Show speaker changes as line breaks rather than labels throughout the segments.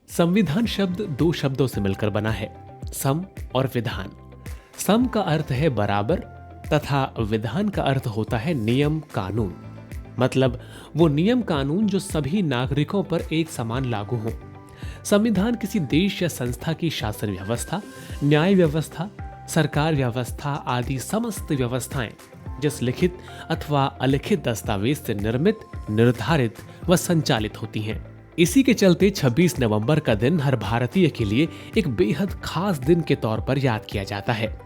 संविधान शब्द दो शब्दों से मिलकर बना है, सम और विधान। सम का अर्थ है बराबर तथा विधान का अर्थ होता है नियम कानून। मतलब वो नियम कानून जो सभी नागरिकों पर एक समान लागू हो। संविधान किसी देश या संस्था की शासन व्यवस्था, न्याय व्यवस्था, सरकार व्यवस्था आदि समस्त व्यवस्थाएं जिस लिखित अथवा अलिखित दस्तावेज से निर्मित, निर्धारित व संचालित होती हैं। इसी के चलते 26 नवंबर का दिन हर भारतीय के लिए एक बेहद खास दिन के तौर पर याद किया जाता है।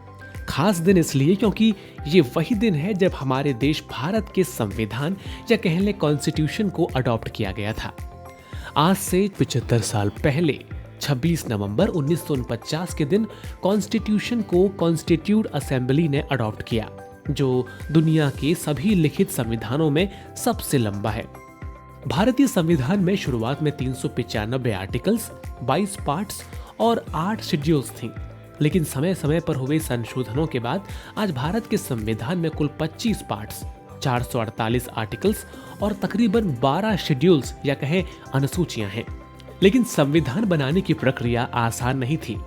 खास दिन इसलिए क्योंकि ये वही दिन है जब हमारे देश भारत के संविधान या कह लें कॉन्स्टिट्यूशन को अडॉप्ट किया गया था। आज से 75 साल पहले 26 नवंबर 1949 के दिन कॉन्स्टिट्यूशन को कॉन्स्टिट्यूट असेंबली ने अडॉप्ट किया, जो दुनिया के सभी लिखित संविधानों में सबसे लंबा है। भारतीय संविधान में शुरुआत में 395 आर्टिकल्स, 22 पार्ट्स और 8 शेड्यूल्स थीं, लेकिन समय समय पर हुए संशोधनों के बाद आज भारत के संविधान में कुल 25 पार्ट्स, 448 आर्टिकल्स और तकरीबन 12 शेड्यूल्स या कहें अनुसूचियां हैं। लेकिन संविधान बनाने की प्रक्रिया आसान नहीं थी।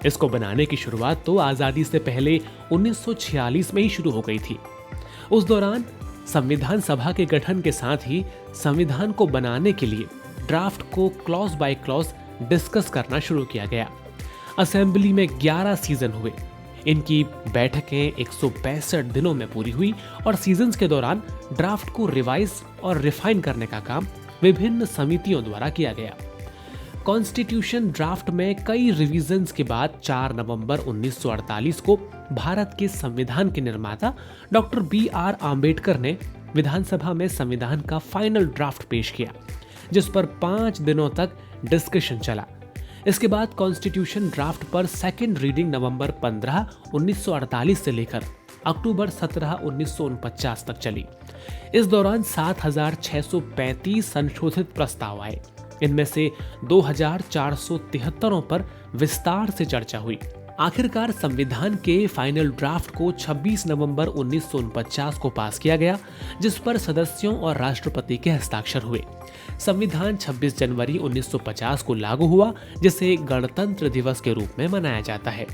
इसको बनाने की शुरुआत तो आजादी से पहले 1946 में ही शुरू हो गई थी। उस दौरान संविधान सभा के गठन के साथ ही संविधान को बनाने के लिए ड्राफ्ट को क्लॉज बाय क्लॉज डिस्कस करना शुरू किया गया। असेंबली में 11 सीजन हुए। इनकी बैठकें 165 दिनों में पूरी हुई और सीजन्स के दौरान ड्राफ्ट को रिवाइज और रिफाइन करने का काम विभिन्न समितियों द्वारा किया गया। कॉन्स्टिट्यूशन ड्राफ्ट में कई रिवीजन्स के बाद 4 नवंबर 1948 को भारत के संविधान के निर्माता डॉक्टर B.R. आम्बेडकर ने विधानसभा में संविधान का फाइनल ड्राफ्ट पेश किया, जिस पर 5 दिनों तक डिस्कशन चला। इसके बाद कॉन्स्टिट्यूशन ड्राफ्ट पर सेकेंड रीडिंग नवंबर 15, 1948 से लेकर अक्टूबर 17, 1949 तक चली। इस दौरान 7,635 संशोधित प्रस्ताव आए। इनमें से 2,473 पर विस्तार से चर्चा हुई। आखिरकार संविधान के फाइनल ड्राफ्ट को 26 नवंबर 1949 को पास किया गया, जिस पर सदस्यों और राष्ट्रपति के हस्ताक्षर हुए। संविधान 26 जनवरी 1950 को लागू हुआ, जिसे गणतंत्र दिवस के रूप में मनाया जाता है।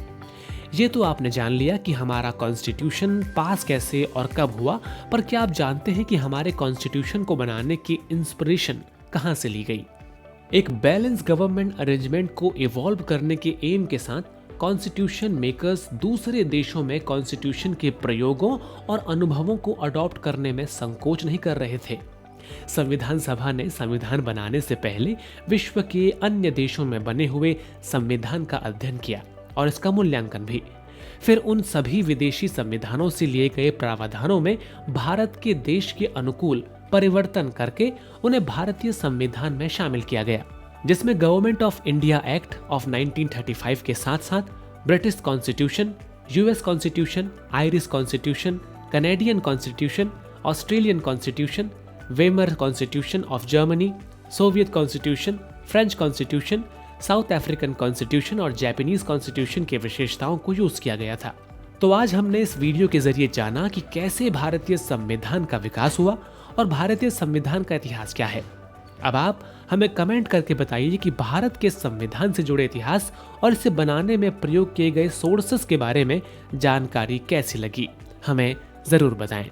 ये तो आपने जान लिया कि हमारा कॉन्स्टिट्यूशन पास कैसे और कब हुआ, पर क्या आप जानते हैं कि हमारे कॉन्स्टिट्यूशन को बनाने की इंस्पिरेशन कहां से ली गई? एक बैलेंस गवर्नमेंट अरेंजमेंट को इवॉल्व करने के एम के साथ कॉन्स्टिट्यूशन मेकर्स दूसरे देशों में कॉन्स्टिट्यूशन के प्रयोगों और अनुभवों को अडॉप्ट करने में संकोच नहीं कर रहे थे। संविधान सभा ने संविधान बनाने से पहले विश्व के अन्य देशों में बने हुए संविधान का अध्ययन किया और इसका मूल्यांकन भी। फिर उन सभी विदेशी संविधानों से लिए गए प्रावधानों में भारत के देश के अनुकूल परिवर्तन करके उन्हें भारतीय संविधान में शामिल किया गया, जिसमें government of India act of 1935 के साथ साथ British constitution, US constitution, Irish constitution, Canadian constitution, Australian constitution, Weimar constitution of Germany, Soviet constitution, French constitution, south African constitution और जापानीज कॉन्स्टिट्यूशन के विशेषताओं को यूज किया गया था। तो आज हमने इस वीडियो के जरिए जाना कि कैसे भारतीय संविधान का विकास हुआ और भारतीय संविधान का इतिहास क्या है। अब आप हमें कमेंट करके बताइए कि भारत के संविधान से जुड़े इतिहास और इसे बनाने में प्रयोग किए गए सोर्सेस के बारे में जानकारी कैसी लगी। हमें जरूर बताएं।